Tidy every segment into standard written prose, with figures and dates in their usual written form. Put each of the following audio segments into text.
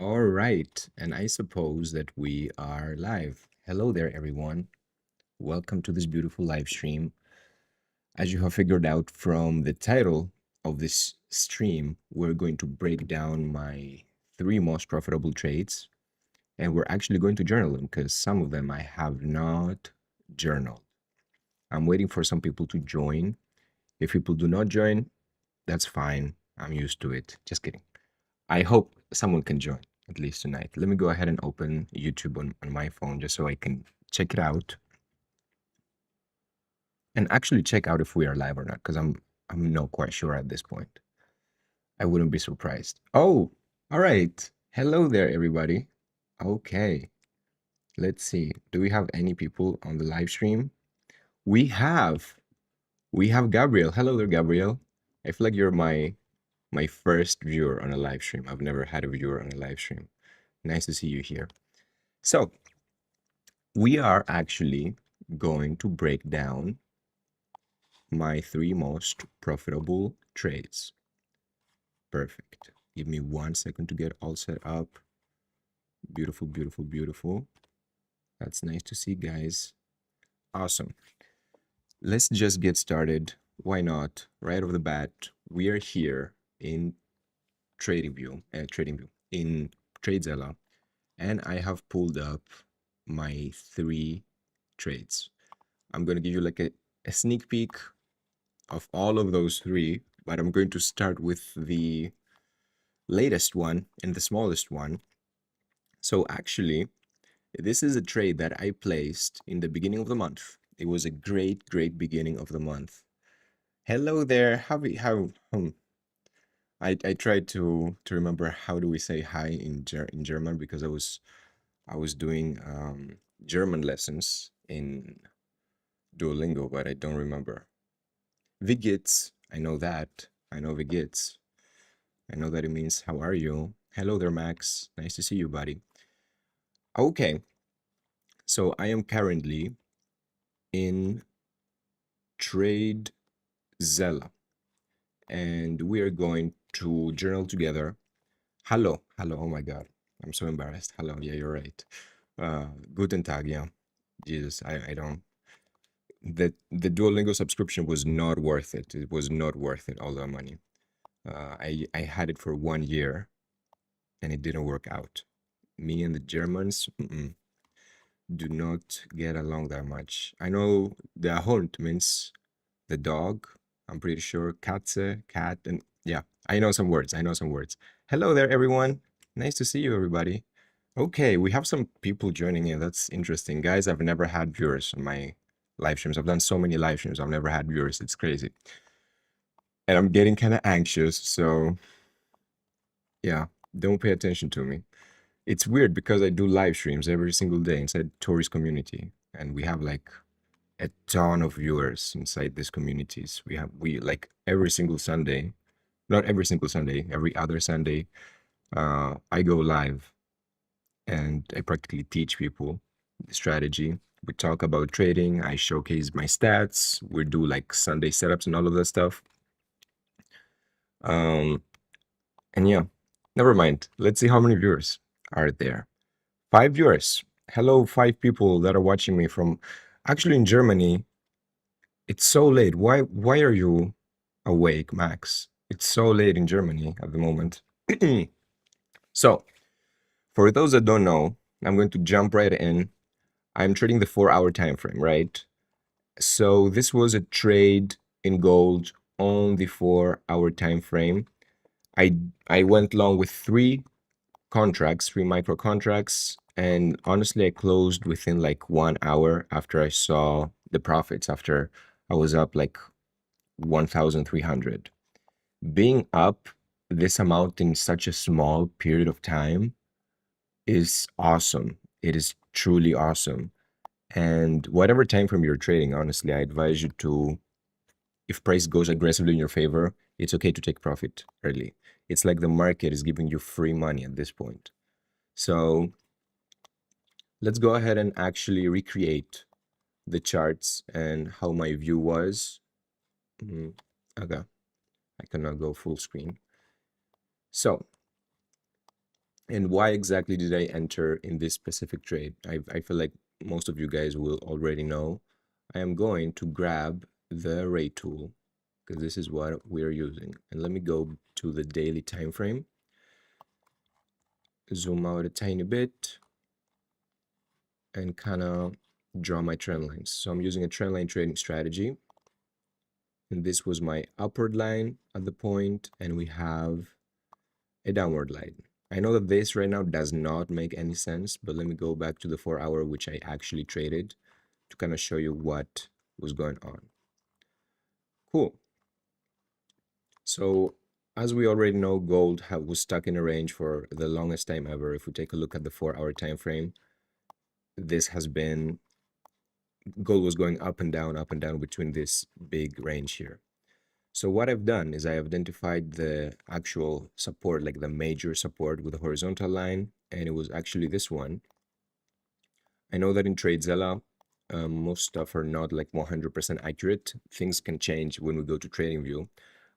All right, and I suppose that we are live. Hello there, everyone. Welcome to this beautiful live stream. As you have figured out from the title of this stream, we're going to break down my three most profitable trades, and we're actually going to journal them because some of them I have not journaled. I'm waiting for some people to join. If people do not join, that's fine. I'm used to it. Just kidding. I hope someone can join at least tonight. Let me go ahead and open YouTube on my phone just so I can check it out and actually check out if we are live or not, because I'm not quite sure at this point. I wouldn't be surprised. Oh, all right. Hello there, everybody. Okay. Let's see. Do we have any people on the live stream? We have. We have Gabriel. Hello there, Gabriel. I feel like you're my first viewer on a live stream. I've never had a viewer on a live stream. Nice to see you here. So, we are actually going to break down my three most profitable trades. Perfect. Give me 1 second to get all set up. Beautiful, beautiful, beautiful. That's nice to see, guys. Awesome. Let's just get started. Why not? Right off the bat, we are here in TradingView, in TradeZella, and I have pulled up my three trades. I'm going to give you like a sneak peek of all of those three, but I'm going to start with the latest one and the smallest one. So actually, this is a trade that I placed in the beginning of the month. It was a great, great beginning of the month. Hello there. I tried to remember how do we say hi in German, because I was doing German lessons in Duolingo, but I don't remember. Wie geht's? I know that. I know wie geht's. I know that it means how are you? Hello there, Max. Nice to see you, buddy. Okay. So I am currently in TradeZella, and we are going to journal together. Hello. Hello. Oh my God. I'm so embarrassed. Hello. Yeah, you're right. Guten Tag. Yeah. Jesus, I don't. The Duolingo subscription was not worth it. It was not worth it, all that money. I had it for 1 year and it didn't work out. Me and the Germans do not get along that much. I know the Hund means the dog. I'm pretty sure Katze, cat, and yeah, I know some words. I know some words. Hello there, everyone. Nice to see you, everybody. Okay, we have some people joining in. That's interesting. Guys, I've never had viewers on my live streams. I've done so many live streams. I've never had viewers. It's crazy. And I'm getting kind of anxious. So yeah, don't pay attention to me. It's weird because I do live streams every single day inside tourist community, and we have like a ton of viewers inside these communities. We like every single Sunday, not every single Sunday, every other Sunday, I go live and I practically teach people the strategy. We talk about trading. I showcase my stats. We do like Sunday setups and all of that stuff. And yeah, never mind. Let's see how many viewers are there. 5 viewers. Hello, 5 people that are watching me from actually in Germany. It's so late. Why are you awake, Max? It's so late in Germany at the moment. So, for those that don't know, I'm going to jump right in. I'm trading the 4-hour time frame, right? So this was a trade in gold on the 4-hour time frame. I went long with three contracts, three micro contracts, and honestly, I closed within like 1 hour after I saw the profits, after I was up like 1,300. Being up this amount in such a small period of time is awesome. It is truly awesome. And whatever time frame you're trading, honestly, I advise you to, if price goes aggressively in your favor, it's okay to take profit early. It's like the market is giving you free money at this point. So let's go ahead and actually recreate the charts and how my view was. Okay, I cannot go full screen. So And why exactly did I enter in this specific trade? I feel like most of you guys will already know. I am going to grab the rate tool because this is what we're using. And let me go to the daily time frame, zoom out a tiny bit, and kind of draw my trend lines. So I'm using a trend line trading strategy. And this was my upward line at the point, and we have a downward line. I know that this right now does not make any sense, but let me go back to the 4-hour, which I actually traded, to kind of show you what was going on. Cool. So as we already know, gold was stuck in a range for the longest time ever. If we take a look at the 4-hour time frame, this has been, gold was going up and down between this big range here. So what I've done is I have identified the actual support, like the major support with a horizontal line, and it was actually this one. I know that in TradeZilla, most stuff are not like 100% accurate. Things can change when we go to TradingView.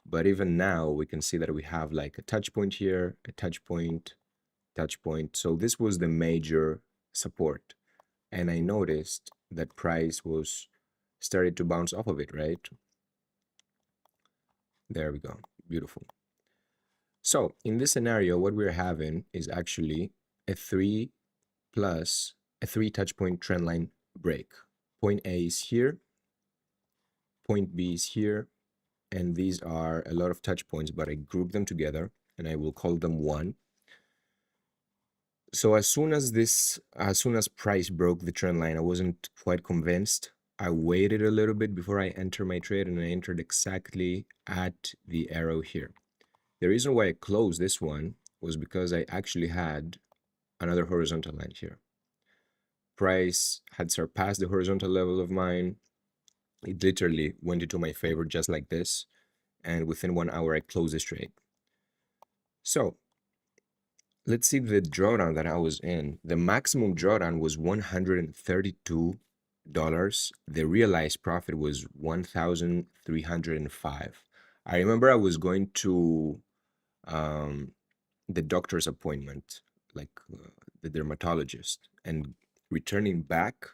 But even now, we can see that we have like a touch point here, a touch point. So this was the major support. And I noticed that price was started to bounce off of it, right? There we go. Beautiful. So in this scenario, what we're having is actually a 3 plus a 3 touch point trend line break. Point A is here, point B is here, and these are a lot of touch points, but I group them together and I will call them 1. So as soon as price broke the trend line, I wasn't quite convinced. I waited a little bit before I enter my trade, and I entered exactly at the arrow here. The reason why I closed this one was because I actually had another horizontal line here. Price had surpassed the horizontal level of mine. It literally went into my favor just like this. And within 1 hour, I closed this trade. So let's see the drawdown that I was in. The maximum drawdown was $132. The realized profit was 1,305. I remember I was going to the doctor's appointment, like the dermatologist, and returning back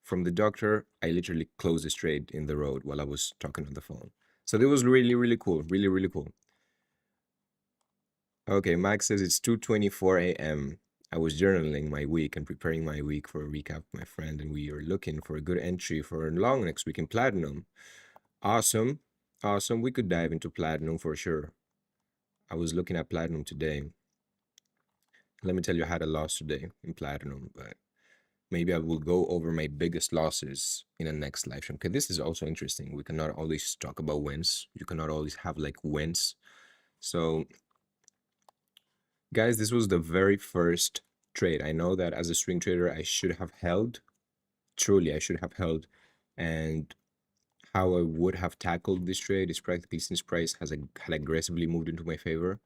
from the doctor, I literally closed this trade in the road while I was talking on the phone. So that was really, really cool. Really, really cool. Okay, Max says it's 2:24 a.m. I was journaling my week and preparing my week for a recap with my friend, and we are looking for a good entry for a long next week in Platinum. Awesome. Awesome. We could dive into Platinum for sure. I was looking at Platinum today. Let me tell you, I had a loss today in Platinum, but maybe I will go over my biggest losses in the next live stream. Because this is also interesting. We cannot always talk about wins. You cannot always have like wins. So guys, this was the very first trade. I know that as a swing trader, I should have held. Truly, I should have held. And how I would have tackled this trade is practically, since price had aggressively moved into my favor,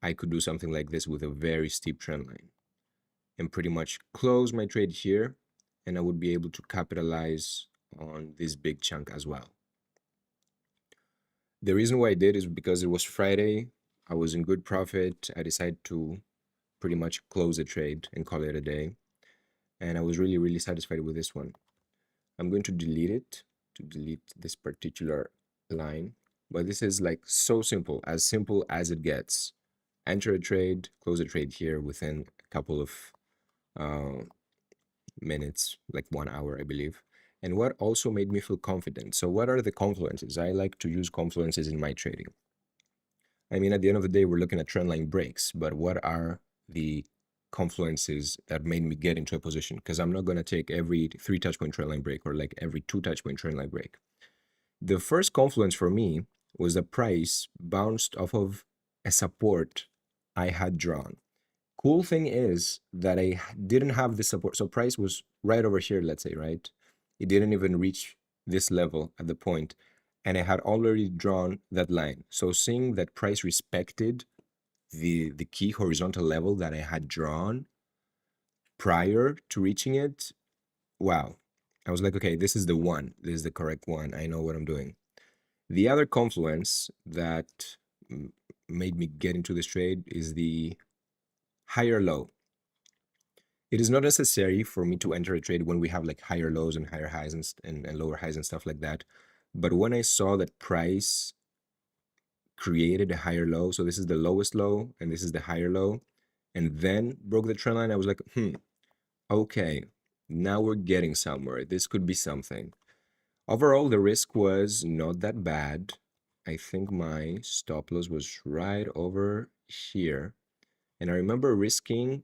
I could do something like this with a very steep trend line and pretty much close my trade here, and I would be able to capitalize on this big chunk as well. The reason why I did is because it was Friday. I was in good profit. I decided to pretty much close the trade and call it a day. And I was really, really satisfied with this one. I'm going to delete it, to delete this particular line. But this is like so simple as it gets. Enter a trade, close a trade here within a couple of minutes, like 1 hour, I believe. And what also made me feel confident. So what are the confluences? I like to use confluences in my trading. I mean, at the end of the day, we're looking at trendline breaks, but what are the confluences that made me get into a position? Because I'm not going to take every 3 touch point trendline break or like every 2 touch point trendline break. The first confluence for me was the price bounced off of a support I had drawn. Cool thing is that I didn't have the support. So price was right over here, let's say, right? It didn't even reach this level at the point, and I had already drawn that line. So seeing that price respected the key horizontal level that I had drawn prior to reaching it, wow. I was like, okay, this is the one. This is the correct one. I know what I'm doing. The other confluence that made me get into this trade is the higher low. It is not necessary for me to enter a trade when we have like higher lows and higher highs and lower highs and stuff like that. But when I saw that price created a higher low, so this is the lowest low and this is the higher low, and then broke the trend line, I was like, okay, now we're getting somewhere. This could be something. Overall, the risk was not that bad. I think my stop loss was right over here. And I remember risking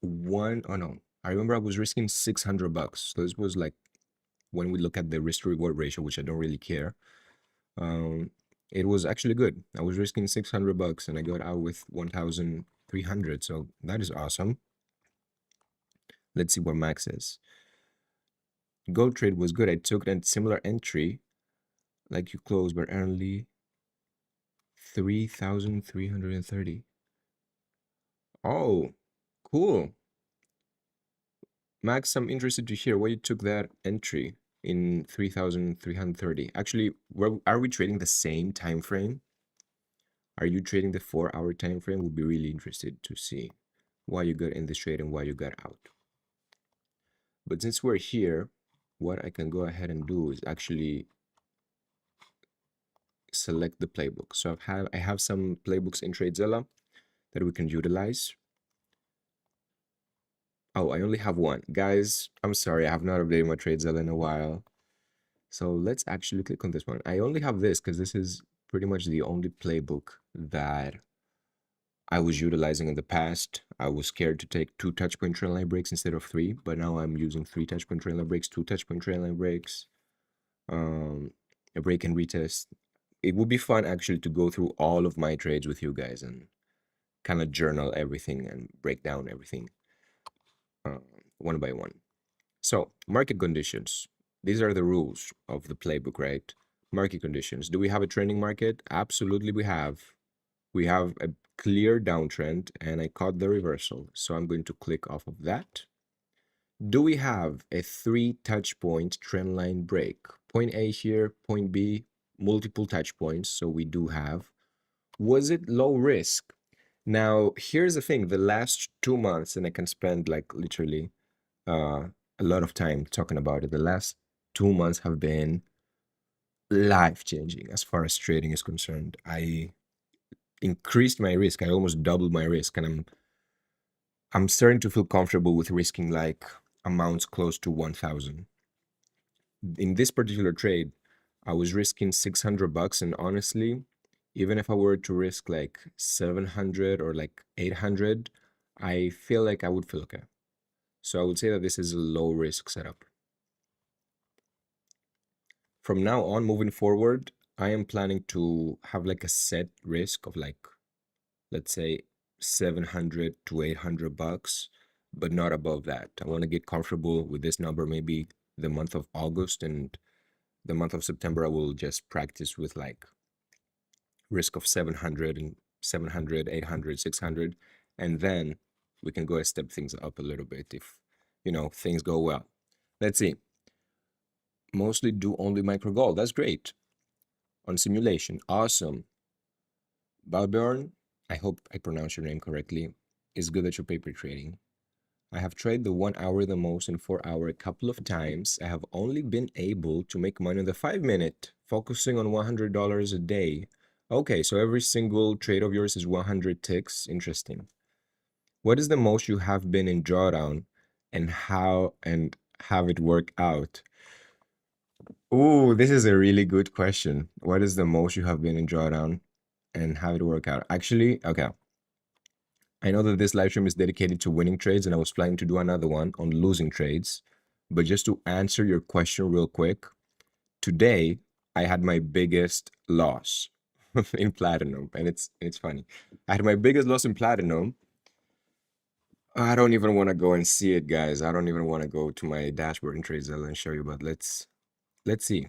oh no, I remember I was risking 600 bucks. So this was like when we look at the risk to reward ratio, which I don't really care. It was actually good. I was risking 600 bucks and I got out with 1,300. So that is awesome. Let's see what max is. Gold trade was good. I took a similar entry, like you closed, but early 3,330. Oh, cool. Max, I'm interested to hear why you took that entry in 3,330. Actually, are we trading the same time frame? Are you trading the 4-hour time frame? Would be really interested to see why you got in this trade and why you got out. But since we're here, what I can go ahead and do is actually select the playbook. So I have some playbooks in TradeZilla that we can utilize. Oh, I only have one. Guys, I'm sorry, I have not updated my TradeZilla in a while. So let's actually click on this one. I only have this because this is pretty much the only playbook that I was utilizing in the past. I was scared to take 2 touchpoint trend line breaks instead of 3, but now I'm using 3 touchpoint trend line breaks, 2 touchpoint trend line breaks, a break and retest. It would be fun actually to go through all of my trades with you guys and kind of journal everything and break down everything one by one. So market conditions. These are the rules of the playbook, right? Market conditions. Do we have a trending market? Absolutely we have. We have a clear downtrend and I caught the reversal. So I'm going to click off of that. Do we have a 3 touch point trend line break? Point A here, point B, multiple touch points. So we do have. Was it low risk? Now, here's the thing. The last 2 months, and I can spend like literally a lot of time talking about it. The last 2 months have been life-changing as far as trading is concerned. I increased my risk. I almost doubled my risk, and I'm starting to feel comfortable with risking like amounts close to 1,000. In this particular trade, I was risking 600 bucks, and honestly, even if I were to risk like 700 or like 800, I feel like I would feel okay. So I would say that this is a low risk setup. From now on, moving forward, I am planning to have like a set risk of like, let's say 700 to 800 bucks, but not above that. I want to get comfortable with this number, maybe the month of August, and the month of September, I will just practice with like risk of 700 and 700, 800, 600, and then we can go and step things up a little bit if, things go well. Let's see. Mostly do only micro gold. That's great. On simulation, awesome. Balbjorn, I hope I pronounced your name correctly, is good at your paper trading. I have traded the 1 hour the most and 4 hour a couple of times. I have only been able to make money on the 5-minute, focusing on $100 a day. Okay, so every single trade of yours is 100 ticks. Interesting. What is the most you have been in drawdown and have it work out? Oh, this is a really good question. What is the most you have been in drawdown and have it work out? Actually, okay. I know that this live stream is dedicated to winning trades, and I was planning to do another one on losing trades. But just to answer your question real quick, today I had my biggest loss in platinum, and it's funny. I had my biggest loss in platinum. I don't even want to go and see it, guys. I don't even want to go to my dashboard in TradeZilla and show you, but let's see.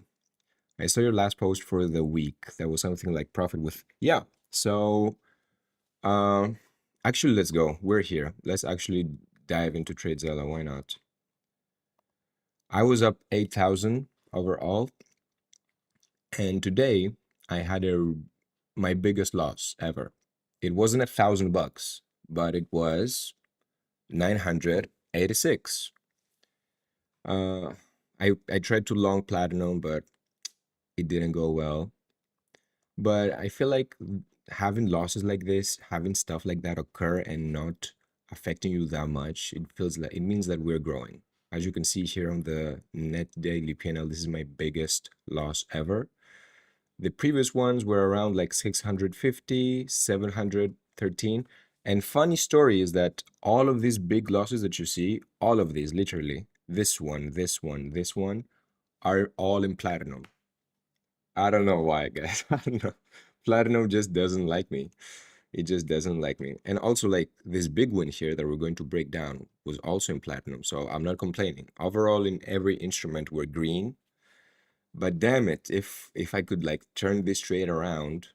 I saw your last post for the week. That was something like profit with, yeah. So, actually, let's go. We're here. Let's actually dive into TradeZilla. Why not? I was up 8,000 overall, and today I had my biggest loss ever. It wasn't $1,000 bucks, but it was 986. Uh, I tried to long platinum, but it didn't go well. But I feel like having losses like this, having stuff like that occur and not affecting you that much, it feels like it means that we're growing. As you can see here on the net daily P&L, this is my biggest loss ever. The previous ones were around like 650, 713. And funny story is that all of these big losses that you see, all of these, literally, this one, this one, this one, are all in platinum. I don't know why, guys. I don't know. Platinum just doesn't like me. It just doesn't like me. And also, like this big win here that we're going to break down was also in platinum. So I'm not complaining. Overall, in every instrument, we're green. But damn it, if I could like turn this trade around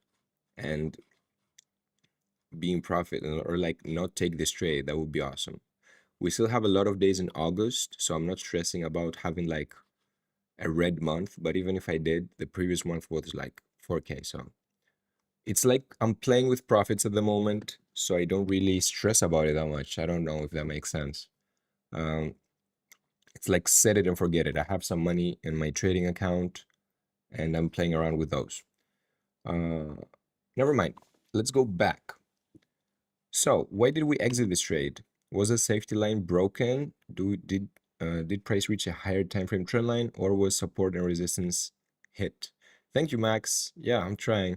and be in profit or like not take this trade, that would be awesome. We still have a lot of days in August, so I'm not stressing about having like a red month. But even if I did, the previous month was like 4K. So it's like I'm playing with profits at the moment, so I don't really stress about it that much. I don't know if that makes sense. Um, it's like set it and forget it. I have some money in my trading account and I'm playing around with those. Uh, Never mind. Let's go back. So why did we exit this trade? Was the safety line broken? Did price reach a higher time frame trend line, or was support and resistance hit? Thank you, Max. Yeah, I'm trying.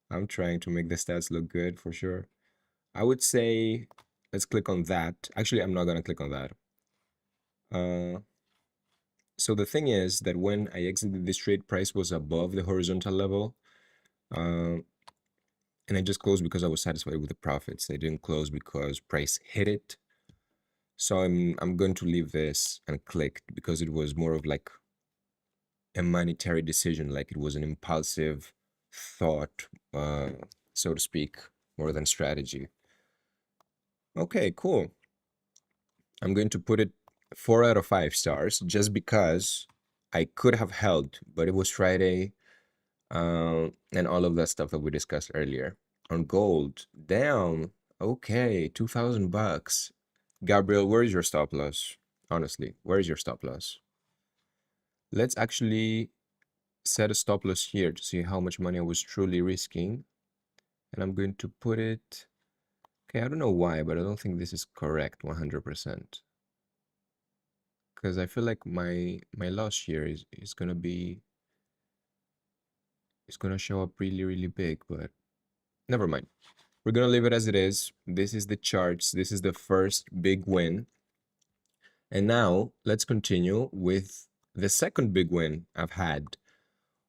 I'm trying to make the stats look good for sure. I would say let's click on that. Actually, I'm not gonna click on that. So the thing is that when I exited this trade, price was above the horizontal level. Uh, and I just closed because I was satisfied with the profits. I didn't close because price hit it. So I'm going to leave this and click because it was more of like a monetary decision, like it was an impulsive thought, so to speak, more than strategy. Okay, cool. I'm going to put it 4 out of 5 stars just because I could have held, but it was Friday, and all of that stuff that we discussed earlier. On gold, down. Okay, 2,000 bucks. Gabriel, where is your stop loss? Honestly, where is your stop loss? Let's actually set a stop loss here to see how much money I was truly risking. And I'm going to put it, okay, I don't know why, but I don't think this is correct 100%. Because I feel like my loss here is gonna be, it's gonna show up really, really big, but never mind. We're gonna leave it as it is. This is the charts. This is the first big win. And now let's continue with the second big win I've had,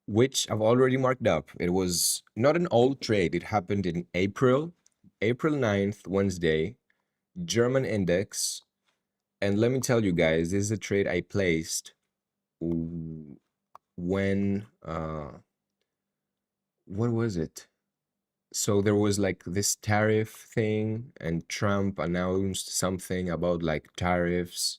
which I've already marked up. It was not an old trade. It happened in April 9th, Wednesday, German index. And let me tell you guys, this is a trade I placed when, what was it? So there was like this tariff thing, and Trump announced something about like tariffs,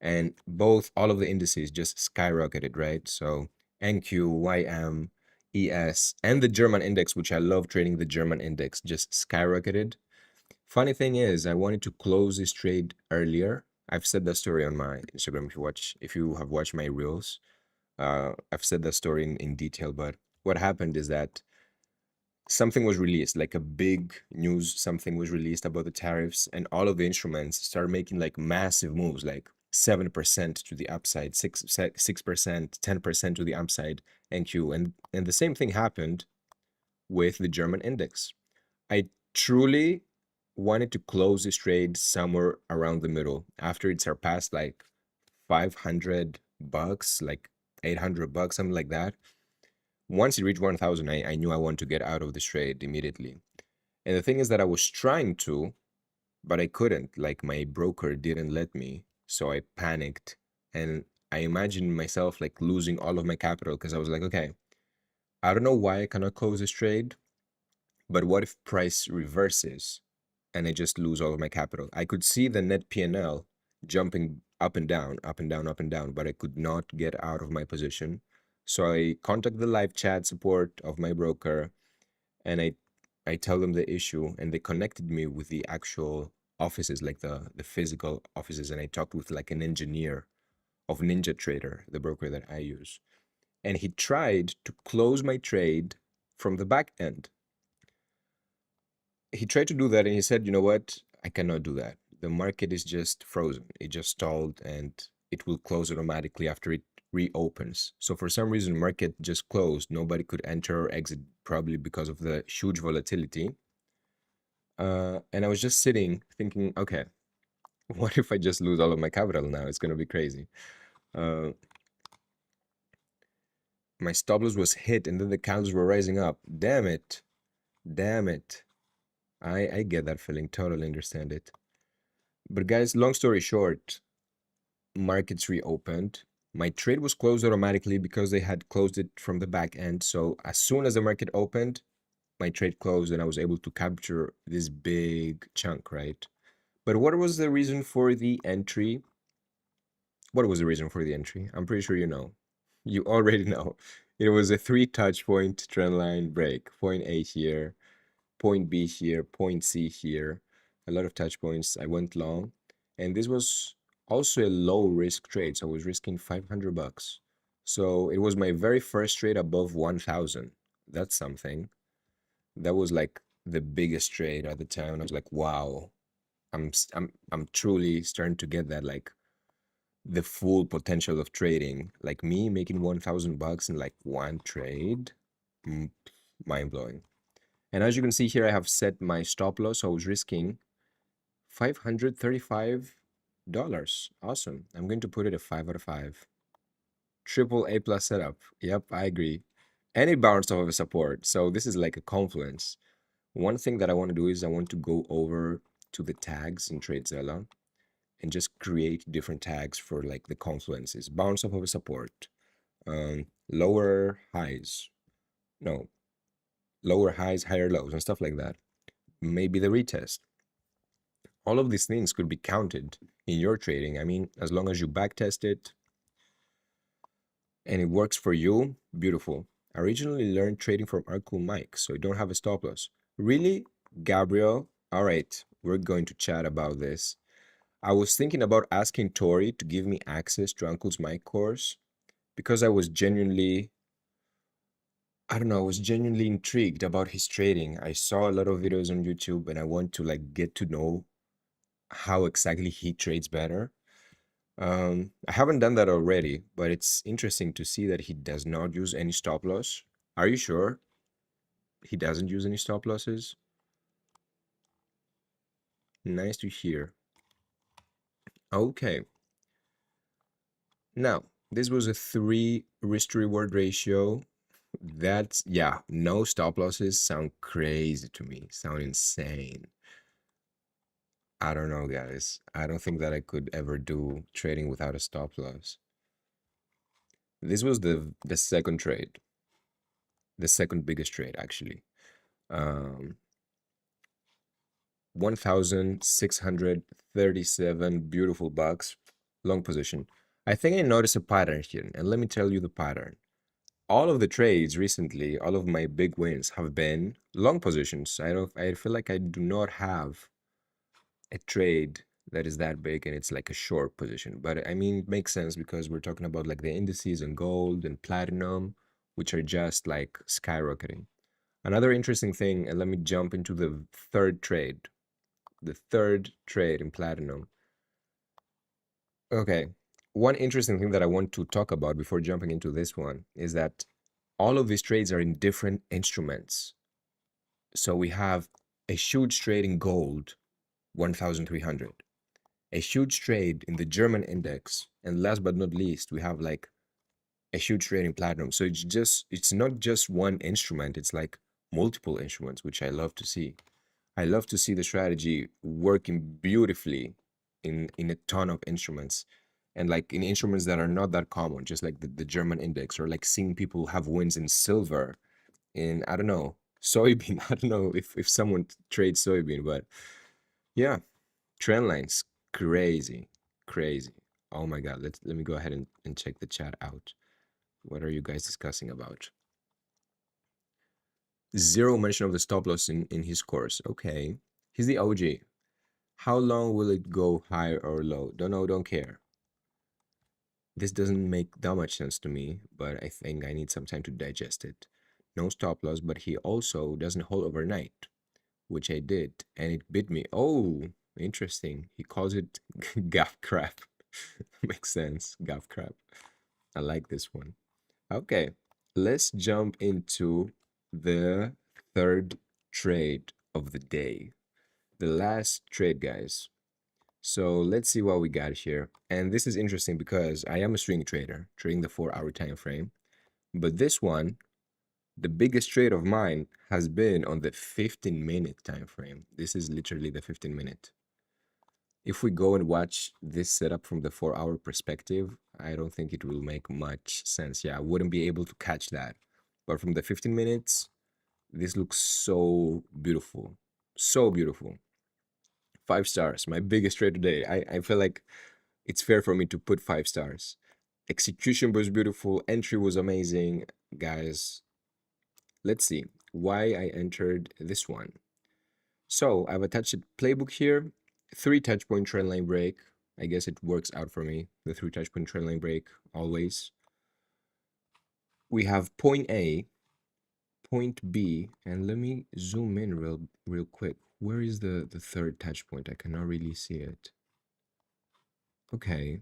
and all of the indices just skyrocketed, right? So NQ, YM, ES, and the German index, which I love trading the German index, just skyrocketed. Funny thing is, I wanted to close this trade earlier. I've said that story on my Instagram if you have watched my reels. I've said that story in detail, but what happened is that something was released, like a big news, something was released about the tariffs, and all of the instruments started making like massive moves, like 7% to the upside, 6%, 10% to the upside, NQ. And the same thing happened with the German index. I truly wanted to close this trade somewhere around the middle after it surpassed like 500 bucks, like 800 bucks, something like that. Once it reached 1,000, I knew I wanted to get out of this trade immediately. And the thing is that I was trying to, but I couldn't. Like my broker didn't let me. So I panicked and I imagined myself like losing all of my capital because I was like, okay, I don't know why I cannot close this trade, but what if price reverses and I just lose all of my capital? I could see the net P&L jumping up and down, up and down, up and down, but I could not get out of my position. So I contacted the live chat support of my broker and I I tell them the issue, and they connected me with the actual offices, like the physical offices, and I talked with like an engineer of Ninja Trader, the broker that I use. And he tried to close my trade from the back end. He tried to do that and he said, you know what? I cannot do that. The market is just frozen. It just stalled and it will close automatically after it reopens. So for some reason, market just closed. Nobody could enter or exit, probably because of the huge volatility. And I was just sitting thinking, okay, what if I just lose all of my capital now? It's going to be crazy. Uh, my stop loss was hit and then the candles were rising up. Damn it. Damn it. I get that feeling. Totally understand it. But guys, long story short, markets reopened. My trade was closed automatically because they had closed it from the back end. So as soon as the market opened, my trade closed and I was able to capture this big chunk, right? But what was the reason for the entry? What was the reason for the entry? I'm pretty sure you know. You already know. It was a 3 touch point trend line break. Point A here, point B here, point C here. A lot of touch points. I went long. And this was also a low risk trade. So I was risking 500 bucks. So it was my very first trade above 1,000. That's something. That was like the biggest trade at the time. I was like, wow, I'm truly starting to get that, like the full potential of trading. Like me making 1,000 bucks in like one trade. Mind blowing. And as you can see here, I have set my stop loss. So I was risking $535. Awesome. I'm going to put it a 5 out of 5. Triple A plus setup. Yep, I agree. And it bounced off of a support. So this is like a confluence. One thing that I want to do is I want to go over to the tags in TradeZilla and just create different tags for like the confluences. Bounce off of a support. Lower highs. No. Lower highs, higher lows, and stuff like that. Maybe the retest. All of these things could be counted in your trading. I mean, as long as you backtest it and it works for you, beautiful. I originally learned trading from our cool Mike, so I don't have a stop loss. Really, Gabriel? All right, we're going to chat about this. I was thinking about asking Tori to give me access to Uncle's Mike course because I was genuinely, I don't know, I was genuinely intrigued about his trading. I saw a lot of videos on YouTube and I want to like get to know how exactly he trades better. I haven't done that already, but it's interesting to see that he does not use any stop loss. Are you sure he doesn't use any stop losses? Nice to hear. Okay. Now, this was a 3 risk to reward ratio. That's, yeah, no stop losses sound crazy to me, sound insane. I don't know, guys. I don't think that I could ever do trading without a stop loss. This was the second trade, the second biggest trade actually. 1,637 beautiful bucks, long position. I think I noticed a pattern here, and let me tell you the pattern. All of the trades recently, all of my big wins have been long positions. I feel like I do not have a trade that is that big and it's like a short position. But I mean, it makes sense because we're talking about like the indices and gold and platinum, which are just like skyrocketing. Another interesting thing, and let me jump into the third trade. The third trade in platinum. Okay, one interesting thing that I want to talk about before jumping into this one is that all of these trades are in different instruments. So we have a huge trade in gold, 1,300, a huge trade in the German index, and last but not least, we have like a huge trade in platinum. So it's not just one instrument, it's like multiple instruments, which I love to see. I love to see the strategy working beautifully in a ton of instruments and like in instruments that are not that common, just like the German index, or like seeing people have wins in silver, in, I don't know, soybean. I don't know if someone trades soybean, but yeah, trend lines, crazy, crazy. Oh my God, let me go ahead and check the chat out. What are you guys discussing about? Zero mention of the stop loss in his course. Okay. He's the OG. How long will it go higher or low? Don't know, don't care. This doesn't make that much sense to me, but I think I need some time to digest it. No stop loss, but he also doesn't hold overnight, which I did, and it bit me. Oh, interesting. He calls it gap crap. Makes sense. Gap crap. I like this one. Okay, let's jump into the third trade of the day. The last trade, guys. So let's see what we got here. And this is interesting because I am a swing trader, trading the 4-hour time frame. But this one, the biggest trade of mine has been on the 15-minute time frame. This is literally the 15-minute. If we go and watch this setup from the 4-hour perspective, I don't think it will make much sense. Yeah, I wouldn't be able to catch that. But from the 15 minutes, this looks so beautiful. So beautiful. 5 stars, my biggest trade today. I feel like it's fair for me to put 5 stars. Execution was beautiful. Entry was amazing. Guys, let's see why I entered this one. So I've attached a playbook here. 3 touch point trend line break. I guess it works out for me. The 3 touch point trend line break always. We have point A, point B, and let me zoom in real quick. Where is the third touch point? I cannot really see it. Okay,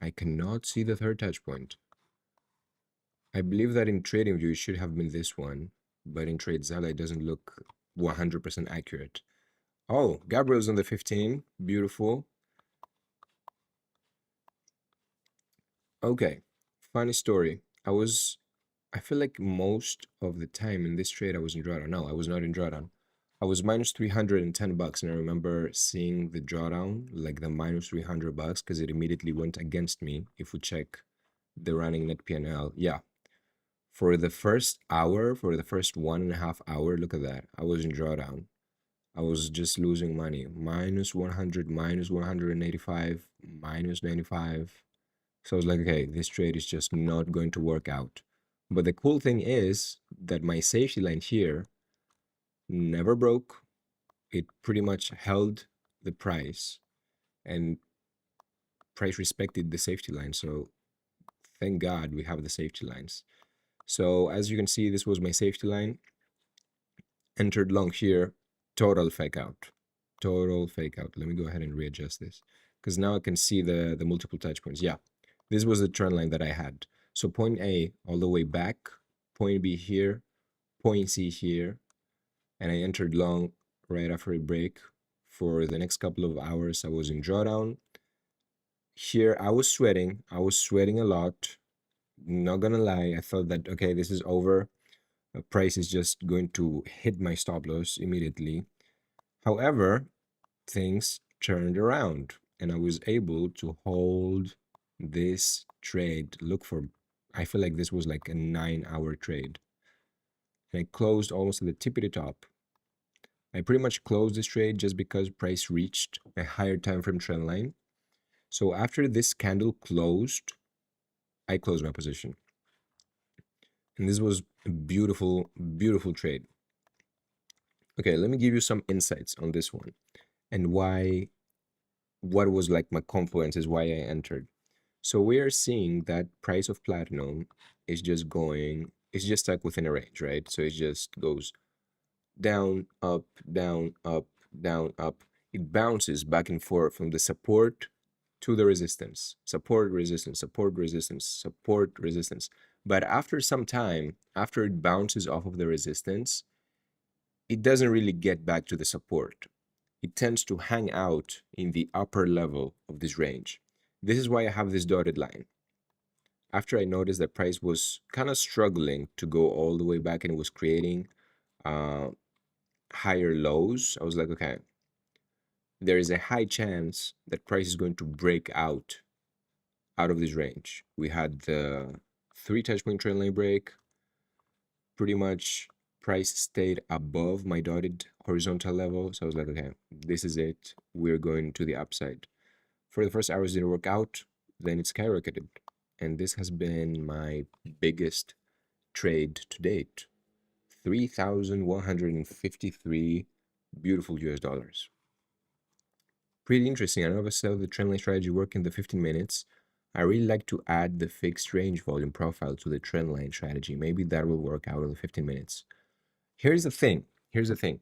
I cannot see the third touch point. I believe that in TradingView it should have been this one, but in TradeZella it doesn't look 100% accurate. Oh, Gabriel's on the 15. Beautiful. Okay, funny story. I feel like most of the time in this trade I was in drawdown. No, I was not in drawdown. I was minus 310 bucks, and I remember seeing the drawdown, like the minus 300 bucks, because it immediately went against me. If we check the running net PNL, yeah. For the first hour, for the first 1.5 hour, look at that. I was in drawdown. I was just losing money. Minus 100, minus 185, minus 95. So I was like, okay, this trade is just not going to work out. But the cool thing is that my safety line here never broke. It pretty much held the price, and price respected the safety line. So thank God we have the safety lines. So as you can see, this was my safety line. Entered long here, total fake out. Total fake out. Let me go ahead and readjust this because now I can see the multiple touch points. Yeah, this was the trend line that I had. So point A all the way back, point B here, point C here, and I entered long right after a break. For the next couple of hours, I was in drawdown. Here, I was sweating. I was sweating a lot. Not gonna lie, I thought that, okay, this is over. The price is just going to hit my stop loss immediately. However, things turned around and I was able to hold this trade. Look for, I feel like this was like a 9-hour trade. And I closed almost at the tippity top. I pretty much closed this trade just because price reached a higher time frame trend line. So after this candle closed, I closed my position. And this was a beautiful, beautiful trade. Okay, let me give you some insights on this one and what was like my confluences, why I entered. So we are seeing that price of platinum is just going, it's just stuck within a range, right? So it just goes down, up, down, up, down, up. It bounces back and forth from the support to the resistance, support, resistance, support, resistance, support, resistance. But after some time, after it bounces off of the resistance, it doesn't really get back to the support. It tends to hang out in the upper level of this range. This is why I have this dotted line. After I noticed that price was kind of struggling to go all the way back and it was creating higher lows, I was like, okay, there is a high chance that price is going to break out of this range. We had the 3 touch point trend line break. Pretty much price stayed above my dotted horizontal level. So I was like, okay, this is it. We're going to the upside. For the first hours, it didn't work out. Then it skyrocketed. And this has been my biggest trade to date. $3,153 beautiful US dollars. Pretty interesting. I never saw the trendline strategy work in the 15 minutes. I really like to add the fixed range volume profile to the trendline strategy. Maybe that will work out in the 15 minutes. Here's the thing. Here's the thing.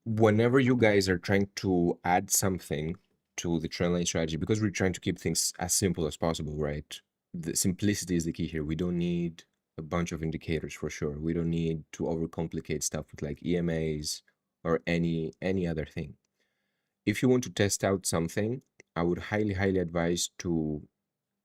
Whenever you guys are trying to add something to the trendline strategy, because we're trying to keep things as simple as possible, right? The simplicity is the key here. We don't need a bunch of indicators for sure. We don't need to overcomplicate stuff with like EMAs or any other thing. If you want to test out something, I would highly advise to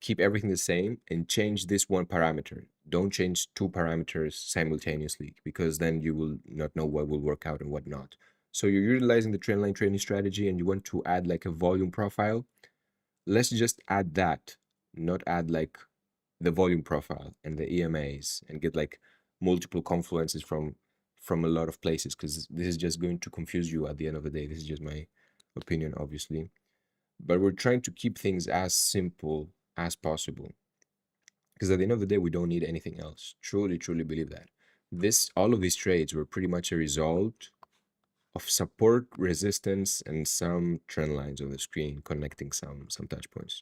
keep everything the same and change this one parameter. Don't change two parameters simultaneously, because then you will not know what will work out and what not. So you're utilizing the trendline training strategy and you want to add like a volume profile. Let's just add that, not add like the volume profile and the EMAs and get like multiple confluences from a lot of places, because this is just going to confuse you at the end of the day. This is just my opinion, obviously. But we're trying to keep things as simple as possible, because at the end of the day, we don't need anything else. Truly believe that. All of these trades were pretty much a result of support, resistance, and some trend lines on the screen connecting some touch points.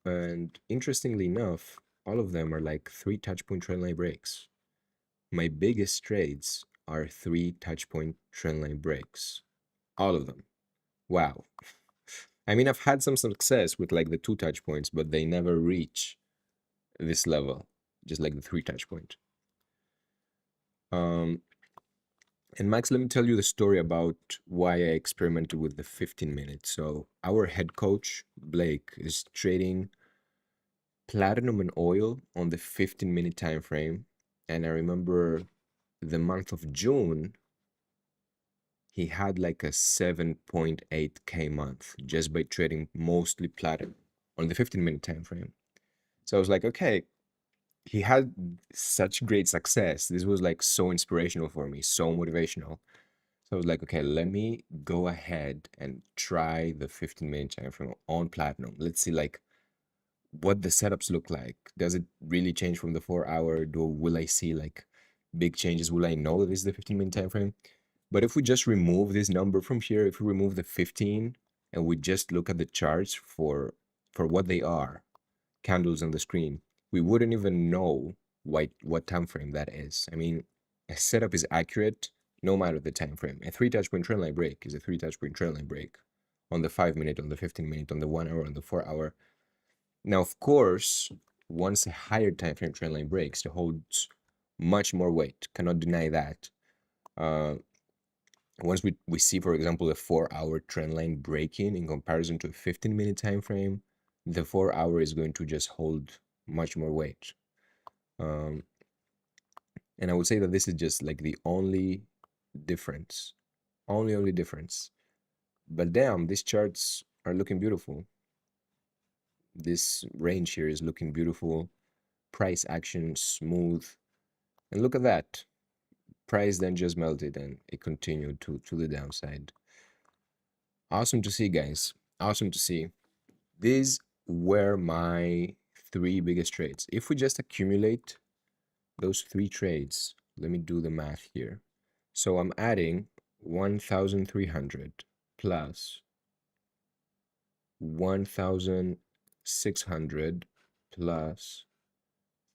And interestingly enough, all of them are like 3 touch point trend line breaks. My biggest trades are 3 touch point trend line breaks. All of them. Wow. I mean, I've had some success with like the 2 touch points, but they never reach this level, just like the 3 touch point. And Max, let me tell you the story about why I experimented with the 15 minutes. So our head coach, Blake, is trading platinum and oil on the 15-minute time frame. And I remember the month of June, he had like a 7.8K month just by trading mostly platinum on the 15-minute time frame. So I was like, okay, he had such great success. This was like so inspirational for me, so motivational. So I was like, okay, let me go ahead and try the 15-minute time frame on platinum. Let's see like what the setups look like. Does it really change from the 4-hour? Will I see like big changes? Will I know that this is the 15-minute time frame? But if we just remove this number from here, if we remove the 15 and we just look at the charts for what they are, candles on the screen, we wouldn't even know what time frame that is. I mean, a setup is accurate no matter the time frame. A 3 touch point trend line break is a 3 touch point trend line break on the 5-minute, on the 15-minute, on the 1-hour, on the 4-hour. Now, of course, once a higher time frame trend line breaks, it holds much more weight. Cannot deny that. Once we see, for example, a 4-hour trend line breaking in comparison to a 15-minute time frame, the 4-hour is going to just hold much more weight. And I would say that this is just like the only difference. Only difference. But damn, these charts are looking beautiful. This range here is looking beautiful. Price action smooth. And look at that. Price then just melted and it continued to the downside. Awesome to see, guys. Awesome to see. These were my 3 biggest trades. If we just accumulate those 3 trades, let me do the math here. So I'm adding 1,300 plus 1,600 plus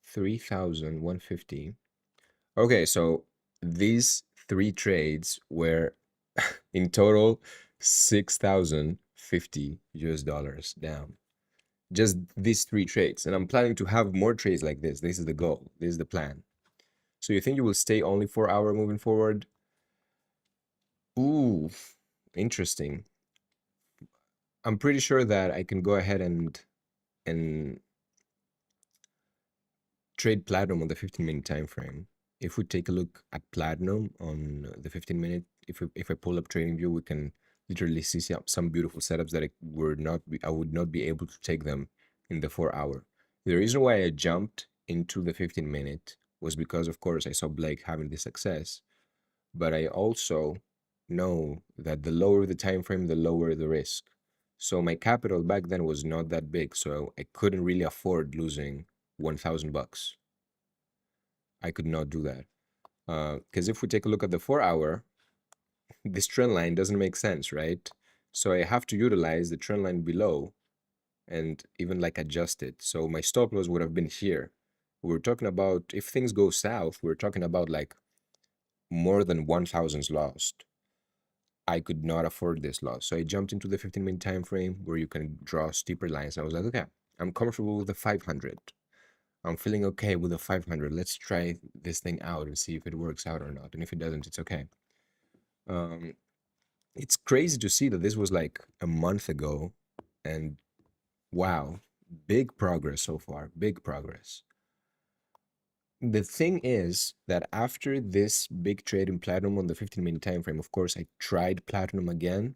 3,150. Okay, so these 3 trades were in total 6,050 US dollars down. Just these 3 trades. And I'm planning to have more trades like this. This is the goal. This is the plan. So you think you will stay only 4-hour moving forward? Ooh, interesting. I'm pretty sure that I can go ahead and trade platinum on the 15-minute time frame. If we take a look at platinum on the 15-minute, if I pull up TradingView, we can literally see some beautiful setups that I would not be able to take them in the 4-hour. The reason why I jumped into the 15-minute was because, of course, I saw Blake having this success, but I also know that the lower the time frame, the lower the risk. So my capital back then was not that big, so I couldn't really afford losing $1,000. I could not do that. Because if we take a look at the 4 hour, this trend line doesn't make sense, right? So I have to utilize the trend line below and even like adjust it. So my stop loss would have been here. We're talking about, if things go south, we're talking about like more than 1,000 lost. I could not afford this loss. So I jumped into the 15-minute time frame where you can draw steeper lines. I was like, okay, I'm comfortable with the 500. I'm feeling okay with the 500. Let's try this thing out and see if it works out or not. And if it doesn't, it's okay. Um, it's crazy to see that this was like a month ago, and wow, big progress so far, big progress. The thing is that after this big trade in platinum on the 15-minute time frame, of course, I tried platinum again,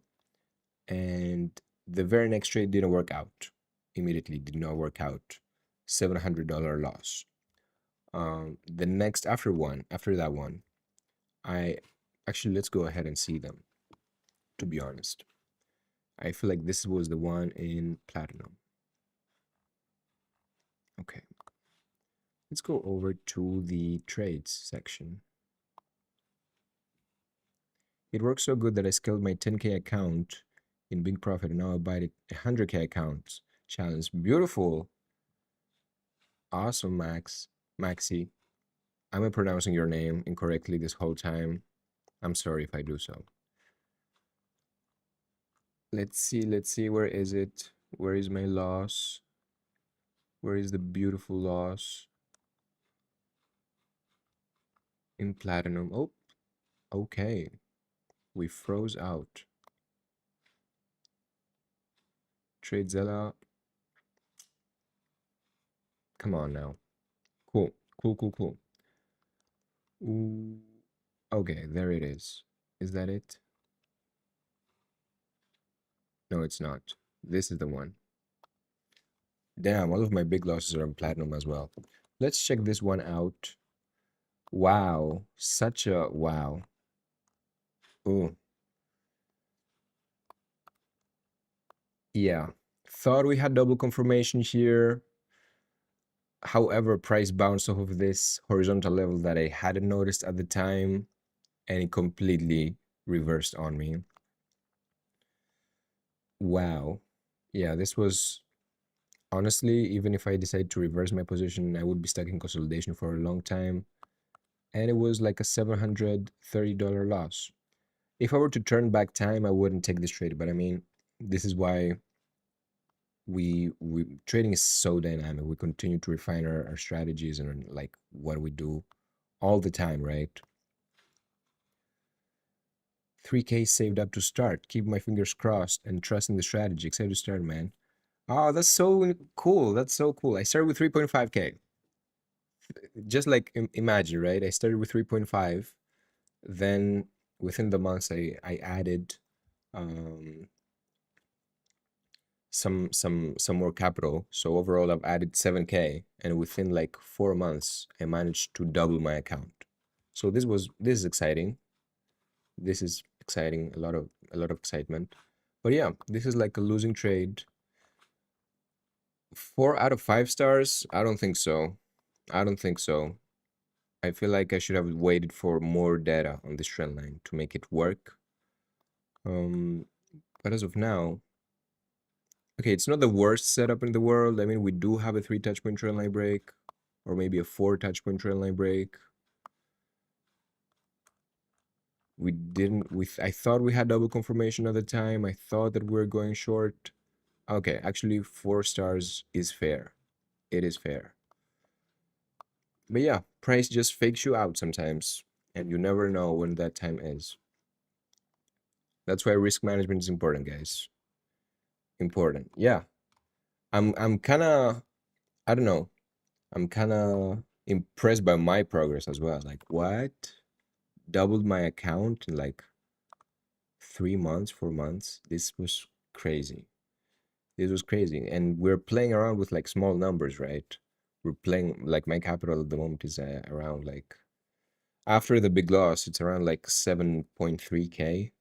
and the very next trade didn't work out. Immediately did not work out. $700 loss. The next after that one, I actually, let's go ahead and see them, to be honest. I feel like this was the one in platinum. Okay. Let's go over to the trades section. It worked so good that I scaled my 10K account in big profit, and now I buy it 100K accounts challenge. Beautiful. Awesome, Maxi. I'm pronouncing your name incorrectly this whole time. I'm sorry if I do so. Let's see, where is it? Where is my loss? Where is the beautiful loss? In platinum. Oh, okay. We froze out. TradeZilla. Come on now. Cool. Cool. Ooh. Okay, there it is. Is that it? No, it's not. This is the one. Damn, all of my big losses are on platinum as well. Let's check this one out. Wow, such a wow. Ooh, yeah. Thought we had double confirmation here. However, price bounced off of this horizontal level that I hadn't noticed at the time, and it completely reversed on me. Wow. Yeah, this was honestly, even if I decide to reverse my position, I would be stuck in consolidation for a long time. And it was like a $730 loss. If I were to turn back time, I wouldn't take this trade. But I mean, this is why we trading is so dynamic. We continue to refine our strategies and like what we do all the time, right? 3K saved up to start. Keep my fingers crossed and trust in the strategy. Excited to start, man. Oh, that's so cool. That's so cool. I started with 3.5K. Just like imagine, right? I started with 3.5. Then within the months, I added um, some more capital. So overall, I've added 7K, and within like 4 months, I managed to double my account. So this is exciting. This is exciting. A lot of excitement. But yeah, this is like a losing trade. 4 out of 5 stars? I don't think so. I don't think so. I feel like I should have waited for more data on this trend line to make it work. But as of now, okay, it's not the worst setup in the world. I mean, we do have a 3 touch point trend line break, or maybe a 4 touch point trend line break. We didn't, I thought we had double confirmation at the time. I thought that we were going short. Okay, actually 4 stars is fair. It is fair. But yeah, price just fakes you out sometimes, and you never know when that time is. That's why risk management is important, guys. Important. Yeah. I'm kind of, I don't know. I'm kind of impressed by my progress as well. Like, what? Doubled my account in like 3 months, 4 months. This was crazy. This was crazy. And we're playing around with like small numbers, right? We're playing like my capital at the moment is around like, after the big loss, it's around like 7.3K.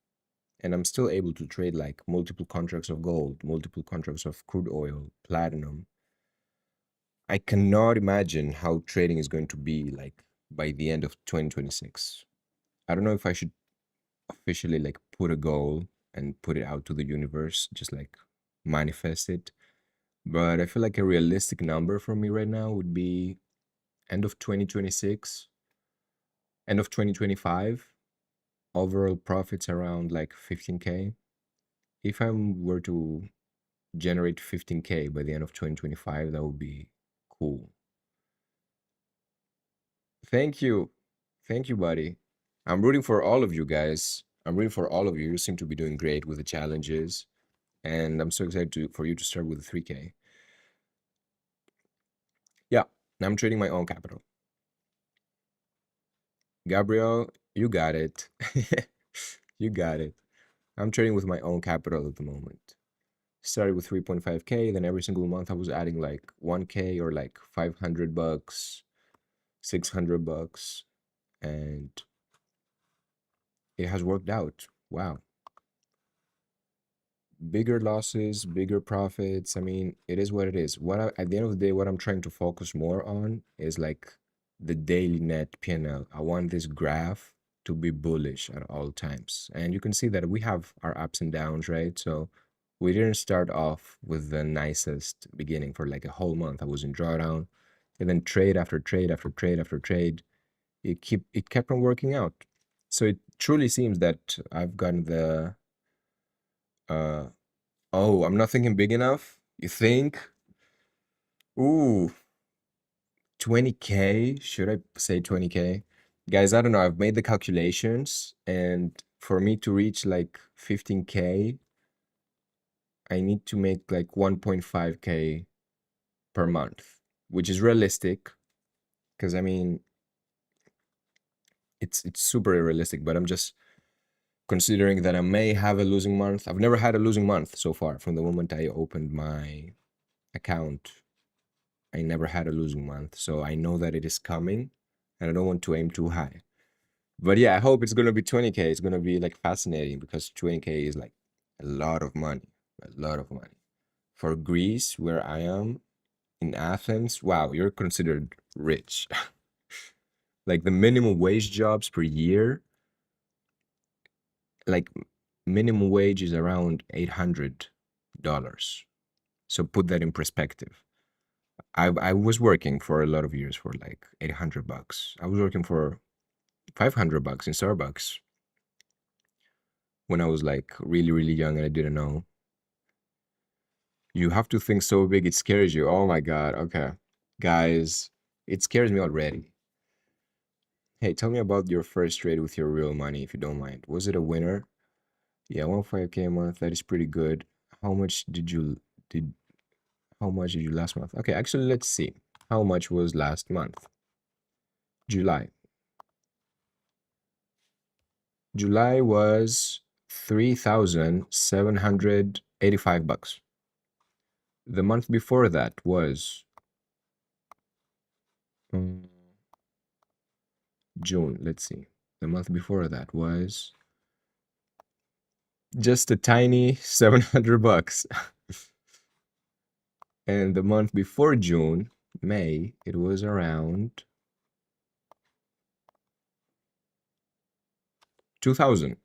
And I'm still able to trade like multiple contracts of gold, multiple contracts of crude oil, platinum. I cannot imagine how trading is going to be like by the end of 2026. I don't know if I should officially like put a goal and put it out to the universe, just like manifest it. But I feel like a realistic number for me right now would be end of 2026, end of 2025, overall profits around like 15K. If I were to generate 15K by the end of 2025, that would be cool. Thank you. Thank you, buddy. I'm rooting for all of you guys. I'm rooting for all of you. You seem to be doing great with the challenges. And I'm so excited for you to start with the 3K. Yeah, I'm trading my own capital. Gabriel, you got it. You got it. I'm trading with my own capital at the moment. Started with 3.5K, then every single month I was adding like 1K or like 500 bucks, 600 bucks, and it has worked out. Wow. Bigger losses, bigger profits. I mean, it is what it is. At the end of the day, what I'm trying to focus more on is like the daily net P&L. I want this graph to be bullish at all times. And you can see that we have our ups and downs, right? So we didn't start off with the nicest beginning for like a whole month. I was in drawdown, and then trade after trade after trade after trade. It kept on working out. So it truly seems that I've gotten the uh oh, I'm not thinking big enough. You think? Ooh, 20K? Should I say 20K? Guys, I don't know. I've made the calculations, and for me to reach like 15K, I need to make like 1.5K per month, which is realistic because I mean, it's super realistic, but I'm just considering that I may have a losing month. I've never had a losing month so far from the moment I opened my account. I never had a losing month, so I know that it is coming, and I don't want to aim too high. But yeah, I hope it's gonna be 20K. It's gonna be like fascinating because 20K is like a lot of money, a lot of money. For Greece, where I am in Athens, wow, you're considered rich. Like the minimum wage jobs per year, like minimum wage is around $800. So put that in perspective. I was working for a lot of years for like 800 bucks. I was working for 500 bucks in Starbucks when I was like really, really young and I didn't know. You have to think so big, it scares you. Oh my God. Okay. Guys, it scares me already. Hey, tell me about your first trade with your real money, if you don't mind. Was it a winner? Yeah, 15K a month. That is pretty good. How much did how much did you last month? Okay, actually, let's see. How much was last month? July. July was 3,785 bucks. The month before that was mm, June. Let's see. The month before that was just a tiny 700 bucks. And the month before June, May, it was around 2000.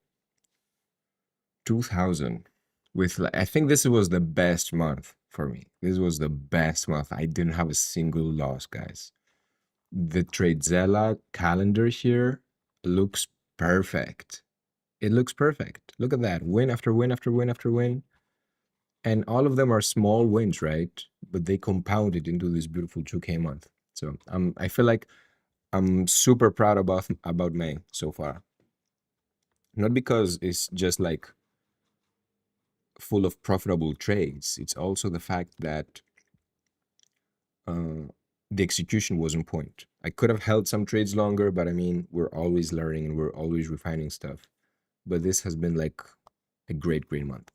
2000. With like, I think this was the best month for me. This was the best month. I didn't have a single loss, guys. The Tradezella calendar here looks perfect. It looks perfect. Look at that. Win after win after win after win. And all of them are small wins, right? But they compounded into this beautiful 2K month. So I feel like I'm super proud about May so far. Not because it's just like full of profitable trades. It's also the fact that uh, the execution was on point. I could have held some trades longer, but I mean, we're always learning and we're always refining stuff. But this has been like a great, great month.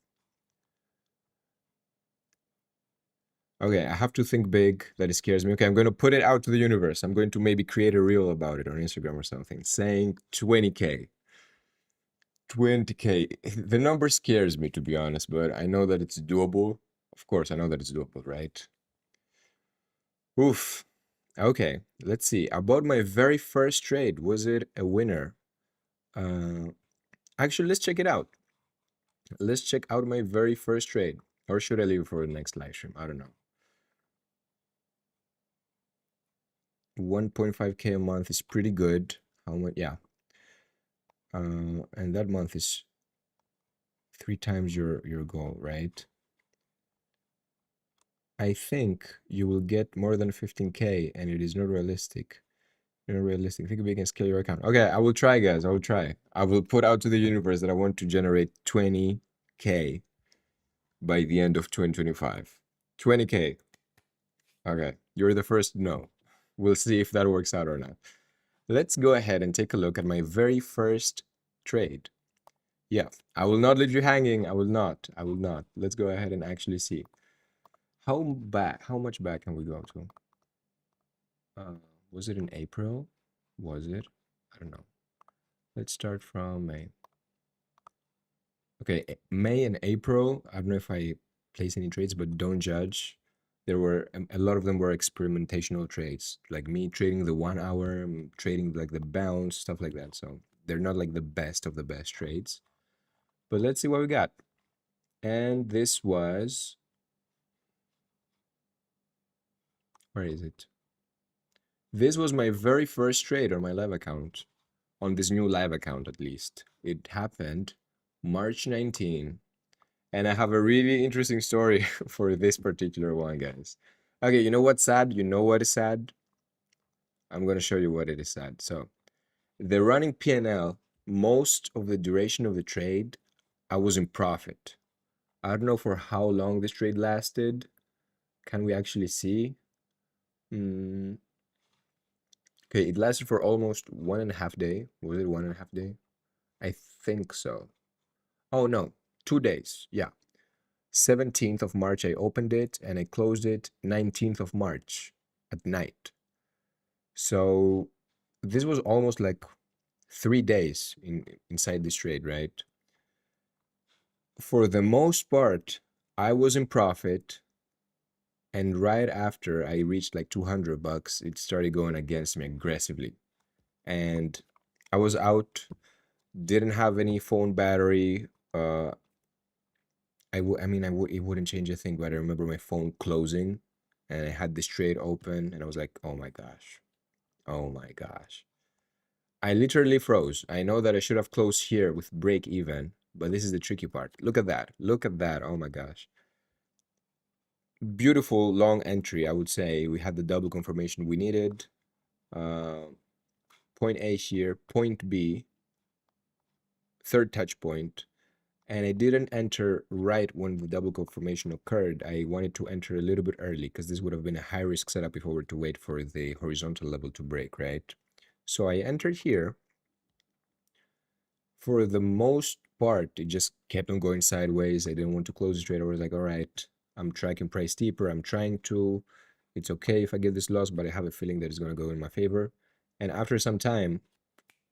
Okay, I have to think big. That it scares me. Okay, I'm going to put it out to the universe. I'm going to maybe create a reel about it on Instagram or something, saying 20K. 20K. The number scares me, to be honest, but I know that it's doable. Of course, I know that it's doable, right? Oof. Okay, let's see. About my very first trade, was it a winner? Actually, let's check it out. Let's check out my very first trade. Or should I leave it for the next live stream? I don't know. 1.5K a month is pretty good. How much? Yeah. And that month is 3 times your goal, right? I think you will get more than 15K, and it is not realistic. Not realistic. Think we can scale your account. Okay, I will try, guys. I will try. I will put out to the universe that I want to generate 20K by the end of 2025. 20K. Okay, you're the first to know. We'll see if that works out or not. Let's go ahead and take a look at my very first trade. Yeah, I will not leave you hanging. I will not. I will not. Let's go ahead and actually see. How much back can we go to? Was it in April? Was it? I don't know. Let's start from May. Okay, May and April. I don't know if I place any trades, but don't judge. There were a lot of them were experimentational trades, like me trading the 1 hour, trading like the bounce, stuff like that. So they're not like the best of the best trades. But let's see what we got. And this was, where is it? This was my very first trade on my live account, on this new live account at least. It happened March 19. And I have a really interesting story for this particular one, guys. Okay, you know what's sad? You know what is sad? I'm going to show you what it is sad. So the running P&L, most of the duration of the trade, I was in profit. I don't know for how long this trade lasted. Can we actually see? Okay, it lasted for almost 1.5 days. Was it 1.5 days? I think so. Oh no, 2 days. Yeah. 17th of March, I opened it and I closed it 19th of March at night. So this was almost like 3 days inside this trade, right? For the most part, I was in profit. And right after I reached like 200 bucks, it started going against me aggressively. And I was out, didn't have any phone battery. It wouldn't change a thing, but I remember my phone closing and I had this trade open and I was like, oh my gosh. Oh my gosh. I literally froze. I know that I should have closed here with break even, but this is the tricky part. Look at that. Look at that. Oh my gosh. Beautiful long entry, I would say. We had the double confirmation we needed. Point A here, point B, third touch point. And I didn't enter right when the double confirmation occurred. I wanted to enter a little bit early because this would have been a high risk setup if I were to wait for the horizontal level to break, right? So I entered here. For the most part, it just kept on going sideways. I didn't want to close the trade. I was like, all right, I'm tracking price deeper. I'm trying to. It's okay if I get this loss, but I have a feeling that it's going to go in my favor. And after some time,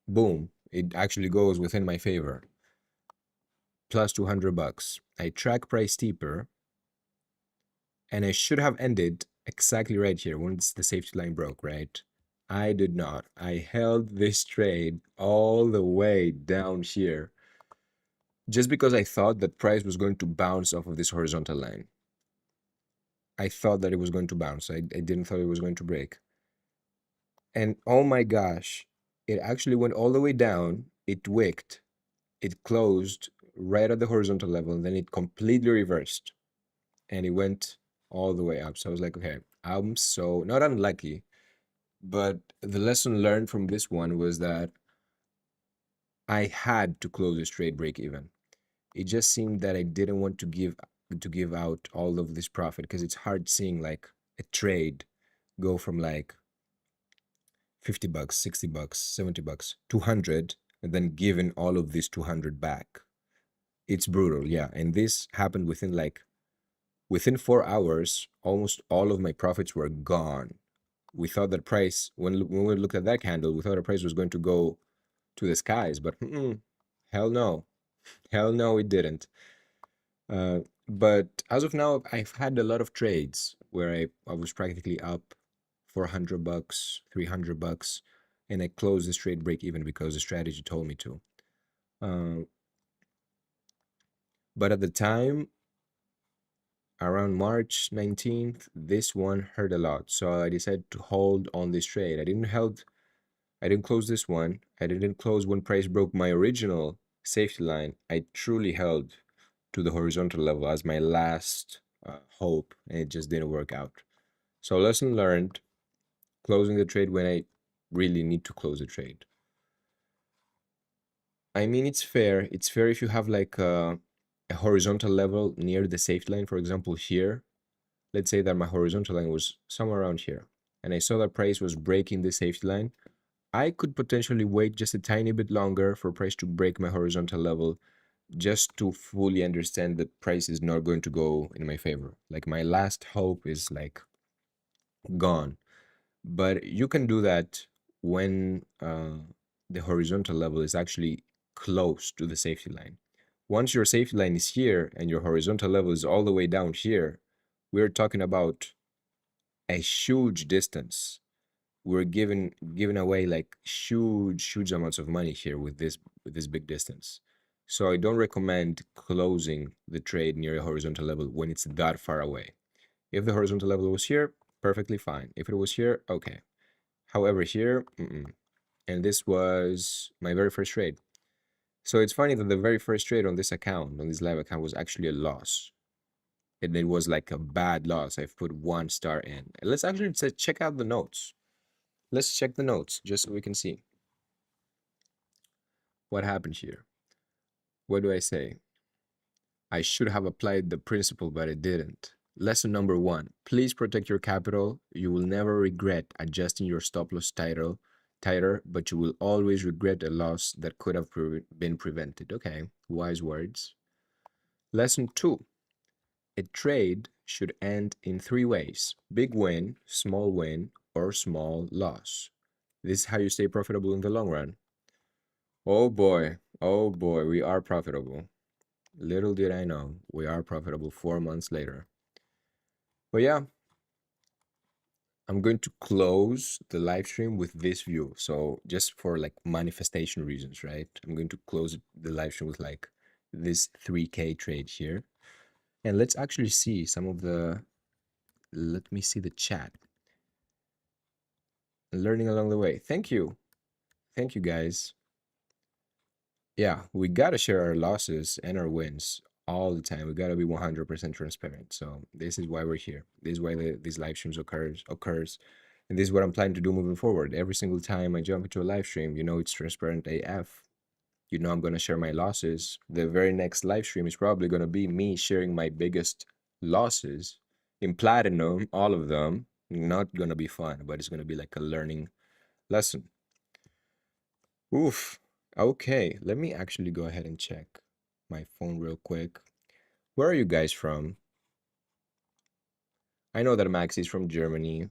boom, it actually goes within my favor. Plus 200 bucks. I track price deeper. And I should have ended exactly right here once the safety line broke, right? I did not. I held this trade all the way down here just because I thought that price was going to bounce off of this horizontal line. I thought that it was going to bounce. I didn't thought it was going to break. And oh my gosh, it actually went all the way down. It wicked. It closed right at the horizontal level, and then it completely reversed. And it went all the way up. So I was like, okay, I'm so not unlucky, but the lesson learned from this one was that I had to close this trade break even. It just seemed that I didn't want to give out all of this profit because it's hard seeing like a trade go from like 50 bucks, 60 bucks, 70 bucks, 200, and then giving all of this 200 back. It's brutal, yeah. And this happened within 4 hours, almost all of my profits were gone. We thought that price, when we looked at that candle, we thought the price was going to go to the skies, but hell no. Hell no, it didn't. But as of now, I've had a lot of trades where I was practically up $400, $300, and I closed this trade break even because the strategy told me to. But at the time, around March 19th, this one hurt a lot. So I decided to hold on this trade. I didn't close this one. I didn't close when price broke my original safety line. I truly held to the horizontal level as my last hope, and it just didn't work out. So lesson learned, closing the trade when I really need to close a trade. I mean, it's fair. It's fair if you have like a horizontal level near the safety line. For example, here, let's say that my horizontal line was somewhere around here, and I saw that price was breaking the safety line. I could potentially wait just a tiny bit longer for price to break my horizontal level just to fully understand that price is not going to go in my favor. Like my last hope is like gone. But you can do that when the horizontal level is actually close to the safety line. Once your safety line is here and your horizontal level is all the way down here, we're talking about a huge distance. We're giving away like huge amounts of money here with this big distance. So I don't recommend closing the trade near a horizontal level when it's that far away. If the horizontal level was here, perfectly fine. If it was here, okay. However, here, and this was my very first trade. So it's funny that the very first trade on this account, on this live account, was actually a loss. And it was like a bad loss. I've put 1 star in. Let's actually check out the notes. Let's check the notes just so we can see what happened here. What do I say? I should have applied the principle, but I didn't. Lesson number 1, please protect your capital. You will never regret adjusting your stop loss tighter, but you will always regret a loss that could have been prevented. Okay, wise words. Lesson 2, a trade should end in 3 ways: big win, or small loss. This is how you stay profitable in the long run. Oh boy, we are profitable. Little did I know, we are profitable 4 months later. But yeah, I'm going to close the live stream with this view. So just for like manifestation reasons, right? I'm going to close the live stream with like this 3K trade here. And let's actually see some of the, let me see the chat. Learning along the way. Thank you. Thank you, guys. Yeah, we got to share our losses and our wins all the time. We got to be 100% transparent. So this is why we're here. This is why these live streams occurs. And this is what I'm planning to do moving forward. Every single time I jump into a live stream, you know, it's transparent AF. You know, I'm going to share my losses. The very next live stream is probably going to be me sharing my biggest losses in platinum, all of them. Not going to be fun, but it's going to be like a learning lesson. Oof. Okay, let me actually go ahead and check my phone real quick. Where are you guys from? I know that Max is from Germany.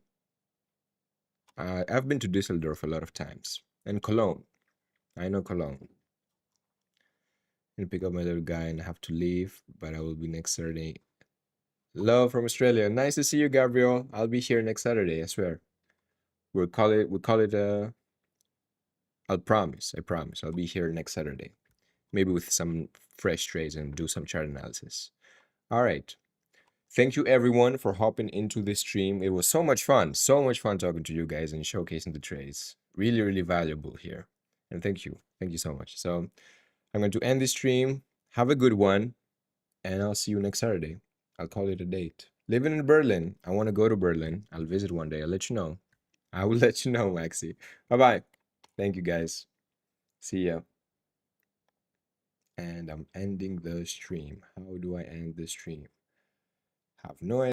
I've been to Düsseldorf a lot of times. And Cologne. I know Cologne. And pick up my little guy and have to leave, but I will be next Saturday. Love from Australia. Nice to see you, Gabriel. I'll be here next Saturday, I swear. We'll call it I promise. I'll be here next Saturday. Maybe with some fresh trades and do some chart analysis. All right. Thank you everyone for hopping into this stream. It was so much fun talking to you guys and showcasing the trades. Really valuable here. And thank you so much. So I'm going to end this stream. Have a good one, and I'll see you next Saturday. I'll call it a date. Living in Berlin. I want to go to Berlin. I'll visit one day. I'll let you know. I will let you know, Maxi. Bye-bye. Thank you, guys. See ya. And I'm ending the stream. How do I end the stream? Have no idea.